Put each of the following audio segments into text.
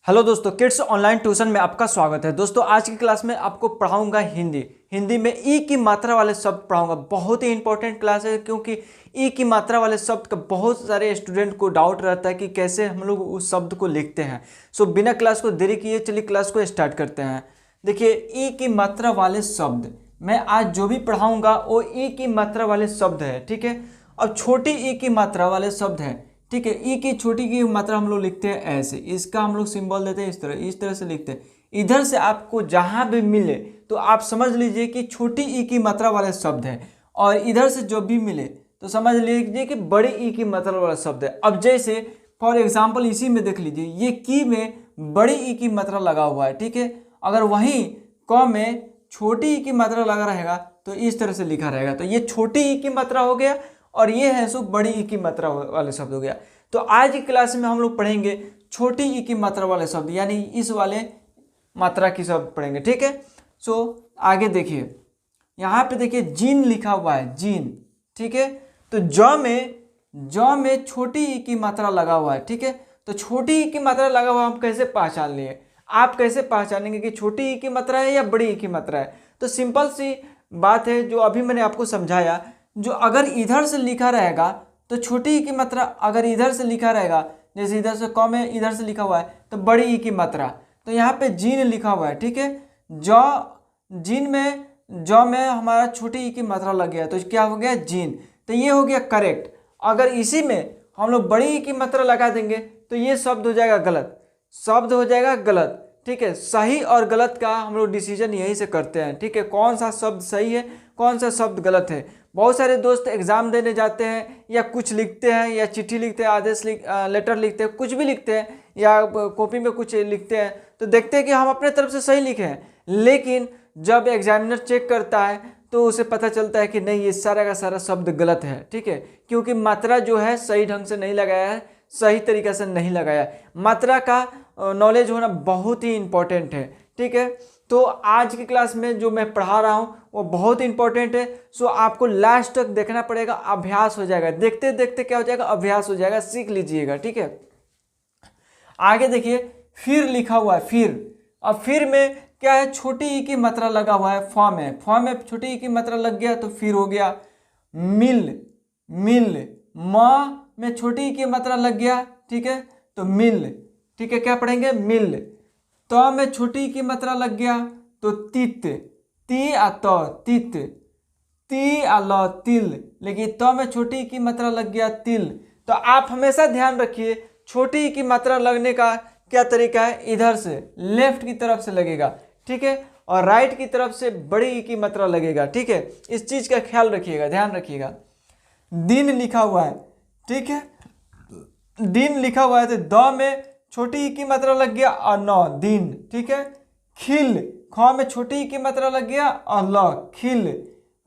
Hello दोस्तों, kids online tuition में आपका स्वागत है। दोस्तों, आज की क्लास में आपको पढ़ाऊंगा हिंदी में ई की मात्रा वाले शब्द पढ़ाऊंगा। बहुत ही इंपॉर्टेंट क्लास है क्योंकि ई की मात्रा वाले शब्द का बहुत सारे स्टूडेंट को डाउट रहता है कि कैसे हम लोग उस शब्द को लिखते हैं। सो बिना क्लास को देरी किए चलिए क्लास को स्टार्ट करते हैं। देखिए, ई की मात्रा वाले शब्द मैं आज जो भी पढ़ाऊँगा वो ई की मात्रा वाले शब्द है, ठीक है। अब छोटी ई की मात्रा वाले शब्द हैं, ठीक है। ई की छोटी की मात्रा हम लोग लिखते हैं ऐसे, इसका हम लोग सिंबल देते हैं इस तरह से लिखते हैं। इधर से आपको जहां भी मिले तो आप समझ लीजिए कि छोटी ई की मात्रा वाले शब्द है, और इधर से जो भी मिले तो समझ लीजिए कि बड़े ई की मात्रा वाला शब्द है। अब जैसे फॉर एग्जाम्पल इसी में देख लीजिए, ये की में बड़ी ई की मात्रा लगा हुआ है, ठीक है। अगर वहीं क में छोटी ई की मात्रा लगा रहेगा तो इस तरह से लिखा रहेगा, तो ये छोटी ई की मात्रा हो गया और ये है सो बड़ी ई की मात्रा वाले शब्द हो गया। तो आज की क्लास में हम लोग पढ़ेंगे छोटी ई की मात्रा वाले शब्द, यानी इस वाले मात्रा की शब्द पढ़ेंगे, ठीक है। सो आगे देखिए, यहाँ पे देखिए जीन लिखा हुआ है, जीन, ठीक है। तो ज में छोटी ई की मात्रा लगा हुआ है, ठीक है। तो छोटी ई की मात्रा लगा हुआ हम कैसे पहचान लिए? आप कैसे पहचानेंगे कि छोटी ई की मात्रा है या बड़ी ई की मात्रा है? तो सिंपल सी बात है जो अभी मैंने आपको समझाया। जो अगर इधर से लिखा रहेगा तो छोटी ई की मात्रा, अगर इधर से लिखा रहेगा जैसे इधर से क में इधर से लिखा हुआ है तो बड़ी ई की मात्रा। तो यहाँ पे जीन लिखा हुआ है, ठीक है। जीन में ज में हमारा छोटी ई की मात्रा लग गया तो क्या हो गया? जीन। तो ये हो गया करेक्ट। अगर इसी में हम लोग बड़ी ई की मात्रा लगा देंगे तो ये शब्द हो जाएगा गलत, शब्द हो जाएगा गलत, ठीक है। सही और गलत का हम लोग डिसीजन यहीं से करते हैं, ठीक है। कौन सा शब्द सही है, कौन सा शब्द गलत है। बहुत सारे दोस्त एग्जाम देने जाते हैं या कुछ लिखते हैं या चिट्ठी लिखते हैं, लेटर लिखते हैं, कुछ भी लिखते हैं या कॉपी में कुछ लिखते हैं तो देखते हैं कि हम अपने तरफ से सही लिखे हैं, लेकिन जब एग्जामिनर चेक करता है तो उसे पता चलता है कि नहीं, ये सारा का सारा शब्द गलत है, ठीक है। क्योंकि मात्रा जो है सही ढंग से नहीं लगाया है, सही तरीके से नहीं लगाया। मात्रा का नॉलेज होना बहुत ही इंपॉर्टेंट है, ठीक है। तो आज की क्लास में जो मैं पढ़ा रहा हूँ वो बहुत इंपॉर्टेंट है। सो आपको लास्ट तक देखना पड़ेगा, अभ्यास हो जाएगा, देखते देखते क्या हो जाएगा, अभ्यास हो जाएगा, सीख लीजिएगा, ठीक है। आगे देखिए, फिर लिखा हुआ है, फिर। अब फिर में क्या है? छोटी ई की मात्रा लगा हुआ है, फॉर्म है, फॉर्म में छोटी ई की मात्रा लग गया तो फिर हो गया मिल, मिल। म में छोटी ई की मात्रा लग गया, ठीक है, तो मिल, ठीक है। क्या पढ़ेंगे? मिल। तो में छोटी की मात्रा लग गया तो तित, ती आ तो तित, ती आ ल तिल। लेकिन तो में छोटी की मात्रा लग गया तिल। तो आप हमेशा ध्यान रखिए, छोटी की मात्रा लगने का क्या तरीका है? इधर से लेफ्ट की तरफ से लगेगा, ठीक है, और राइट की तरफ से बड़ी की मात्रा लगेगा, ठीक है। इस चीज का ख्याल रखिएगा, ध्यान रखिएगा। दिन लिखा हुआ है, ठीक है, दिन लिखा हुआ है तो द में छोटी ई की मात्रा लग गया और नौ, दिन, ठीक है। खिल, ख में छोटी ई की मात्रा लग गया और ल, खिल।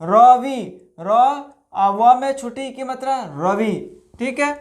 रवि, व में छोटी ई की मात्रा रवि, ठीक है।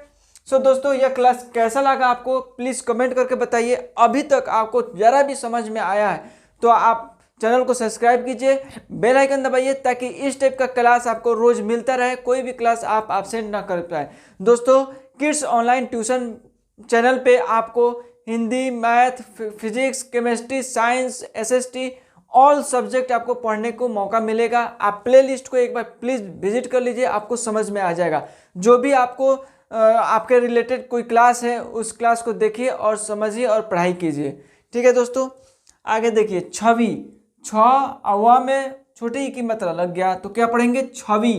सो दोस्तों, यह क्लास कैसा लगा आपको प्लीज कमेंट करके बताइए। अभी तक आपको जरा भी समझ में आया है तो आप चैनल को सब्सक्राइब कीजिए, बेल आइकन दबाइए ताकि इस टाइप का क्लास आपको रोज मिलता रहे, कोई भी क्लास आप एब्सेंट ना कर पाए। दोस्तों, किड्स ऑनलाइन ट्यूशन चैनल पे आपको Hindi, math, physics, chemistry, science, SST all subject आपको पढ़ने को मौका मिलेगा। आप प्लेलिस्ट को एक बार प्लीज़ विजिट कर लीजिए, आपको समझ में आ जाएगा। जो भी आपको आपके रिलेटेड कोई क्लास है उस क्लास को देखिए और समझिए और पढ़ाई कीजिए, ठीक है। दोस्तों, आगे देखिए, छवि, छ अवा में छोटी ई की मात्रा लग गया तो क्या पढ़ेंगे? छवि।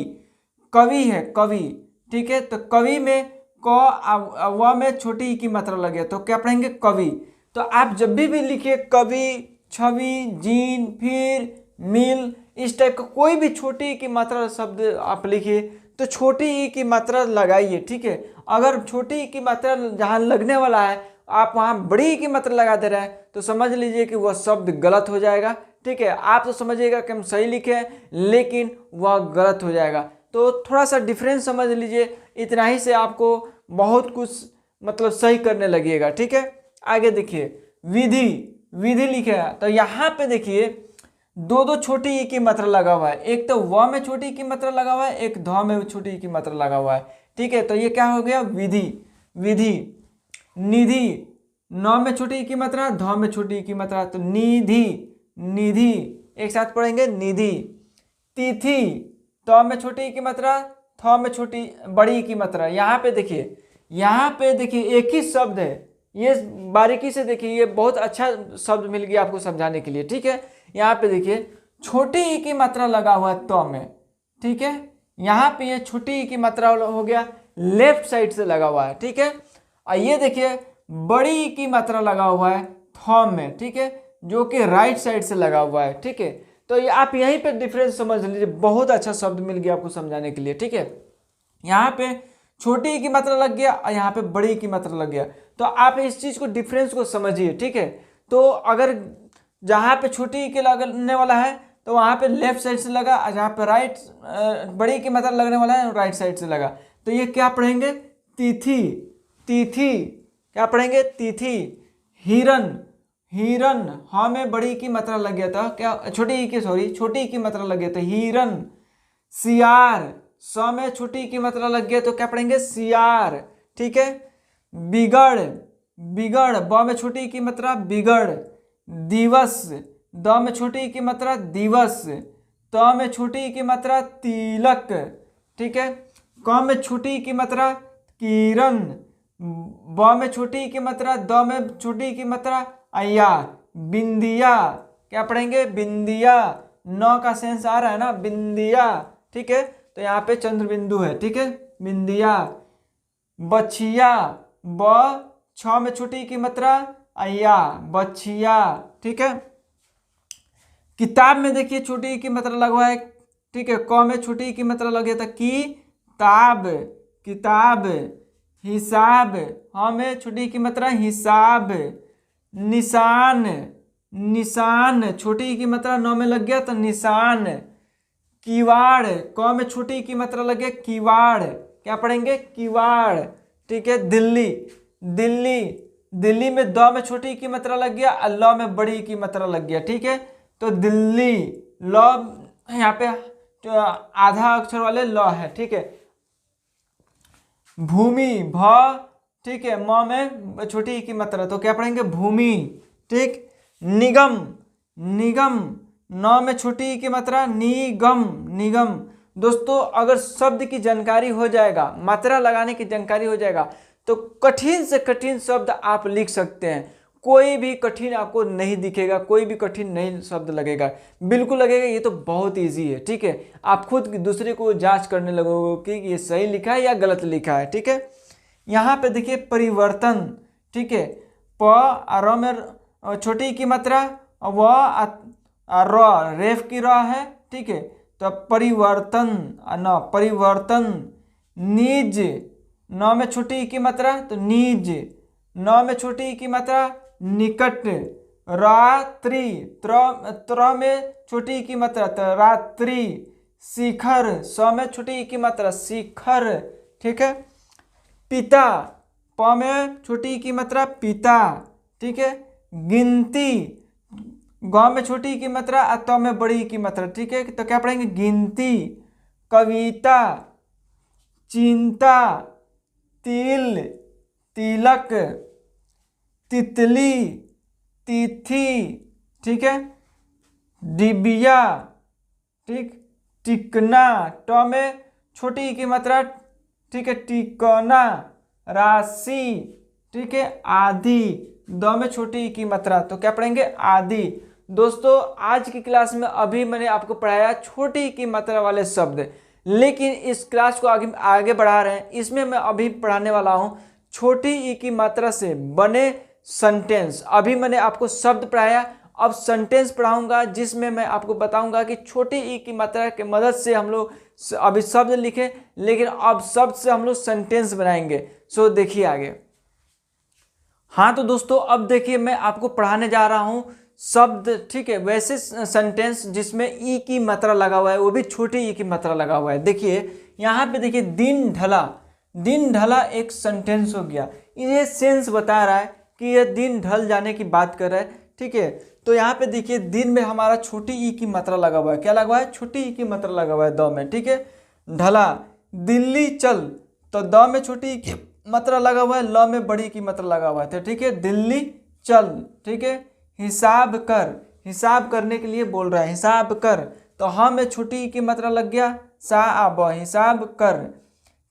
कवि है, कवि, ठीक है, तो कवि में क व में छोटी ई की मात्रा लग गया तो क्या पढ़ेंगे? कवि। तो आप जब भी लिखिए कवि, छवि, जीन, फिर, मिल, इस टाइप का कोई भी छोटी ई की मात्रा शब्द आप लिखिए तो छोटी ई की मात्रा लगाइए, ठीक है। अगर छोटी ई की मात्रा जहाँ लगने वाला है आप वहाँ बड़ी ई की मात्रा लगा दे रहे हैं तो समझ लीजिए कि वह शब्द गलत हो जाएगा, ठीक है। आप तो समझिएगा कि हम सही लिखे हैं लेकिन वह गलत हो जाएगा। तो थोड़ा सा डिफरेंस समझ लीजिए, इतना ही से आपको बहुत कुछ मतलब सही करने लगिएगा, ठीक है। आगे देखिए, विधि, विधि लिखे है तो यहाँ पे देखिए दो छोटी ई की मात्रा लगा हुआ है, एक तो व में छोटी ई की मात्रा लगा हुआ है, एक ध में छोटी ई की मात्रा लगा हुआ है, ठीक है। तो ये क्या हो गया? विधि, विधि। निधि, नौ में छोटी ई की मात्रा, ध में छोटी ई की मात्रा, तो निधि, निधि, एक साथ पढ़ेंगे निधि। तिथि, त में छोटी ई की मात्रा, थ में छोटी बड़ी ई की मात्रा। यहाँ पे देखिए, यहाँ पे देखिए एक ही शब्द है, ये बारीकी से देखिए, ये बहुत अच्छा शब्द मिल गया आपको समझाने के लिए, ठीक है। यहाँ पे देखिए छोटी ई की मात्रा लगा हुआ है त में, ठीक है। यहाँ पे ये छोटी ई की मात्रा हो गया लेफ्ट साइड से लगा हुआ है, ठीक है। और ये देखिए बड़ी ई की मात्रा लगा हुआ है थ में, ठीक है, जो कि राइट साइड से लगा हुआ है, ठीक है। तो ये आप यहीं पे डिफरेंस समझ लीजिए, बहुत अच्छा शब्द मिल गया आपको समझाने के लिए, ठीक है। यहाँ पे छोटी ई की मात्रा लग गया और यहाँ पे बड़ी ई की मात्रा लग गया, तो आप इस चीज को डिफरेंस को समझिए, ठीक है। तो अगर जहाँ पे छोटी ई के लगने वाला है तो वहाँ पे लेफ्ट साइड से लगा, और जहाँ पे राइट बड़ी ई की मात्रा लगने वाला है राइट साइड से लगा, तो ये क्या पढ़ेंगे, तिथि, तिथि, क्या पढ़ेंगे, तिथि। हिरन, हिरन, हाँ में बड़ी की मात्रा लग गया था, क्या छोटी ई की, सॉरी छोटी ई की मात्रा लग गया था, हिरन। सियार, स में छोटी की मात्रा लग गया तो क्या पढ़ेंगे, सियार, ठीक है। बिगड़, बिगड़, ब में छोटी की मात्रा, बिगड़। दिवस, द में छोटी की मात्रा, दिवस। त में छोटी की मात्रा, तिलक, ठीक है। क में छोटी की मात्रा, किरण। ब में छोटी की मात्रा, द में छोटी की मात्रा, अया। बिंदिया, क्या पढ़ेंगे, बिंदिया, न का सेंस आ रहा है ना, बिंदिया, ठीक है। तो यहाँ पे चंद्र बिंदु है, ठीक है, बिंदिया। बछिया, ब छ में छोटी की मात्रा, अया, बछिया, ठीक है। किताब में देखिए छोटी की मात्रा लगा है, ठीक है, क में छोटी की मात्रा लग गया था, किताब, किताब। हिसाब, हाँ में छोटी की मात्रा, हिसाब। निशान, निशान, छोटी की मात्रा नौ में लग गया तो निशान। किवाड़, क में छोटी की मात्रा लग गया, किवाड़, क्या पढ़ेंगे, किवाड़, ठीक है। दिल्ली, दिल्ली, दिल्ली में द में छोटी की मात्रा लग गया और ल में बड़ी की मात्रा लग गया, ठीक है। तो दिल्ली, ल यहाँ पे आधा अक्षर वाले ल है, ठीक है। भूमि, भ, ठीक है, म में छोटी की मात्रा, तो क्या पढ़ेंगे, भूमि, ठीक। निगम, निगम, न में छोटी की मात्रा, निगम, निगम। दोस्तों अगर शब्द की जानकारी हो जाएगा, मात्रा लगाने की जानकारी हो जाएगा, तो कठिन से कठिन शब्द आप लिख सकते हैं, कोई भी कठिन आपको नहीं दिखेगा, कोई भी कठिन नहीं शब्द लगेगा, बिल्कुल लगेगा ये तो बहुत इजी है, ठीक है। आप खुद दूसरे को जांच करने लगोगे कि ये सही लिखा है या गलत लिखा है, ठीक है। यहाँ पे देखिए परिवर्तन, ठीक है, प र में छोटी की मात्रा, व र रेफ की र है, ठीक है। तो परिवर्तन, न परिवर्तन। निज, न में छोटी की मात्रा तो निज, न में छोटी की मात्रा, निकट। रात्रि, त्र में छोटी की मात्रा तो रात्रि। शिखर, स में छोटी की मात्रा, शिखर, ठीक है। पिता, प में छोटी की मात्रा, पिता, ठीक है। गिनती, ग में छोटी की मात्रा और त में बड़ी की मात्रा, ठीक है। तो क्या पढ़ेंगे, गिनती। कविता, चिंता। तिल, तिलक। तितली, तिथि, ठीक है। डिबिया, ठीक। टिकना, ट में छोटी की मात्रा, ठीक है, टिकना। राशि, ठीक है। आदि, द में छोटी की मात्रा, तो क्या पढ़ेंगे, आदि। दोस्तों आज की क्लास में अभी मैंने आपको पढ़ाया छोटी की मात्रा वाले शब्द, लेकिन इस क्लास को आगे बढ़ा रहे हैं, इसमें मैं अभी पढ़ाने वाला हूं छोटी ई की मात्रा से बने सेंटेंस। अभी मैंने आपको शब्द पढ़ाया, अब सेंटेंस पढ़ाऊंगा जिसमें मैं आपको बताऊंगा कि छोटी ई की मात्रा की मदद से हम लोग अभी शब्द लिखे, लेकिन अब शब्द से हम लोग सेंटेंस बनाएंगे। सो देखिए आगे। हाँ तो दोस्तों अब देखिए मैं आपको पढ़ाने जा रहा हूँ शब्द, ठीक है, वैसे सेंटेंस जिसमें ई की मात्रा लगा हुआ है, वो भी छोटी ई की मात्रा लगा हुआ है। देखिए यहाँ पे देखिए दिन ढला, दिन ढला एक सेंटेंस हो गया, ये सेंस बता रहा है कि यह दिन ढल जाने की बात कर रहा है, ठीक है। तो यहाँ पे देखिए दिन में हमारा छोटी ई की मात्रा लगा हुआ है, क्या लगा हुआ है, छोटी ई की मात्रा लगा हुआ है द में, ठीक है। ढला, दिल्ली चल, तो द में छोटी ई की मात्रा लगा हुआ है, ल में बड़ी की मात्रा लगा हुआ है, तो ठीक है, दिल्ली चल, ठीक है। हिसाब कर, हिसाब करने के लिए बोल रहा है, हिसाब कर, तो हाँ में छोटी ई की मात्रा लग गया, सा आ ब, हिसाब कर।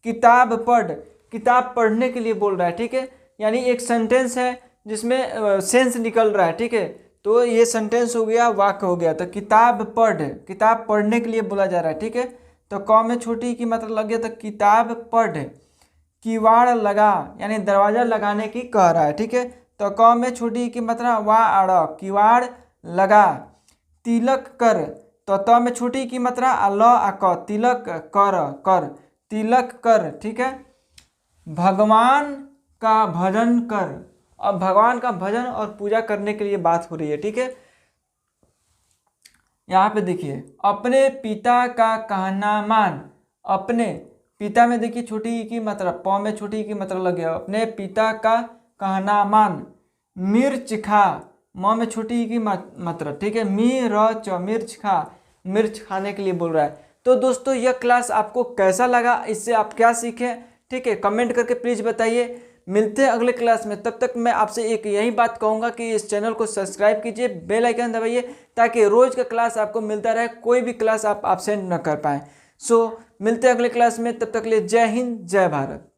किताब पढ़, किताब पढ़ने के लिए बोल रहा है, ठीक है, यानी एक सेंटेंस है जिसमें सेंस निकल रहा है, ठीक है, तो ये सेंटेंस हो गया, वाक्य हो गया। तो किताब पढ़, किताब पढ़ने के लिए बोला जा रहा है, ठीक है, तो क में छोटी की मात्रा लग गया, तो किताब पढ़। किवाड़ लगा, यानी दरवाजा लगाने की कह रहा है, ठीक है, तो क में छोटी की मात्रा वा आड़, किवाड़ लगा। तिलक कर, तो त में छोटी की मात्रा ल आ क, तिलक कर, कर, तिलक कर, ठीक है। भगवान का भजन कर, अब भगवान का भजन और पूजा करने के लिए बात हो रही है, ठीक है। यहाँ पे देखिए, अपने पिता का कहना मान, अपने पिता में देखिए छोटी ई की मात्रा, प में छोटी ई की मात्रा लग गया, अपने पिता का कहना मान। मिर्च खा, म में छोटी ई की मात्रा, ठीक है, मी र च, मिर्च खा, मिर्च खाने के लिए बोल रहा है। तो दोस्तों यह क्लास आपको कैसा लगा, इससे आप क्या सीखे, ठीक है, कमेंट करके प्लीज़ बताइए। मिलते हैं अगले क्लास में, तब तक मैं आपसे एक यही बात कहूँगा कि इस चैनल को सब्सक्राइब कीजिए, बेल आइकन दबाइए, ताकि रोज़ का क्लास आपको मिलता रहे, कोई भी क्लास आप एब्सेंट न कर पाएँ। सो मिलते हैं अगले क्लास में, तब तक के लिए जय हिंद, जय भारत।